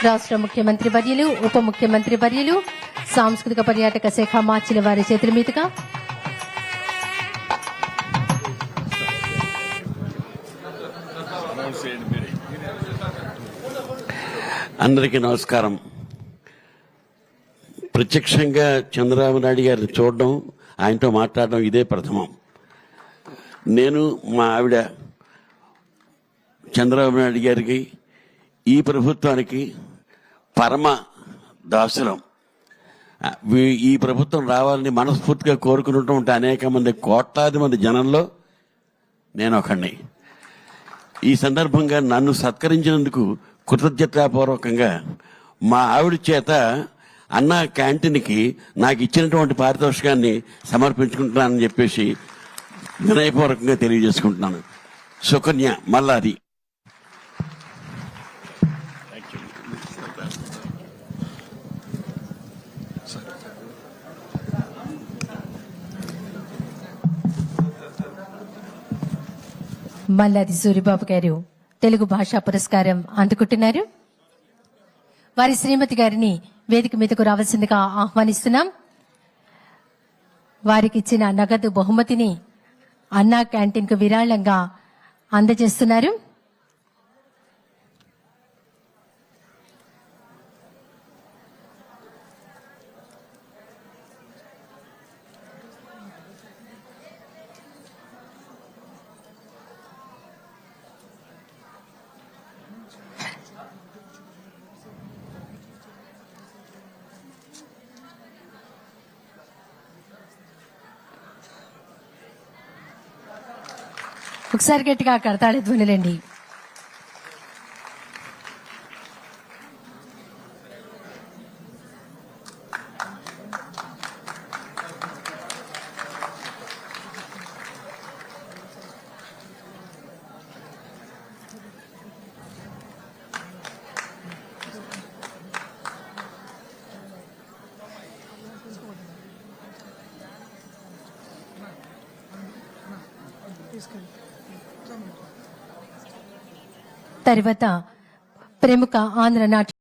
రాష్ట్ర ముఖ్యమంత్రి వర్యులు, ఉప ముఖ్యమంత్రి వర్యులు, సాంస్కృతిక పర్యాటక శాఖ మార్చిన వారి చేతుల మీదుగా అందరికీ నమస్కారం. ప్రత్యక్షంగా చంద్రబాబు నాయుడు గారిని చూడడం, ఆయనతో మాట్లాడడం ఇదే ప్రథమం. నేను మా ఆవిడ చంద్రబాబు నాయుడు గారికి, ఈ ప్రభుత్వానికి పరమ దాసులం. ఈ ప్రభుత్వం రావాలని మనస్ఫూర్తిగా కోరుకుంటూ ఉంటే అనేక మంది, కోట్లాది మంది జనంలో నేను ఒకడిని. ఈ సందర్భంగా నన్ను సత్కరించినందుకు కృతజ్ఞతాపూర్వకంగా మా ఆవిడ చేత అన్న క్యాంటీన్కి నాకు ఇచ్చినటువంటి పారితోషికాన్ని సమర్పించుకుంటున్నానని చెప్పేసి వినయపూర్వకంగా తెలియజేసుకుంటున్నాను. సుకన్య మల్లాది. మల్లాది సూరిబాబు గారు తెలుగు భాషా పురస్కారం అందుకుంటున్నారు. వారి శ్రీమతి గారిని వేదిక మీదకు రావాల్సిందిగా ఆహ్వానిస్తున్నాం. వారికి ఇచ్చిన నగదు బహుమతిని అన్నా క్యాంటీన్ కు విరాళంగా అందజేస్తున్నారు. ఒకసారి గట్టిగా కడతాళ ధ్వనులండి. తర్వాత ప్రముఖ ఆంధ్ర నాట్య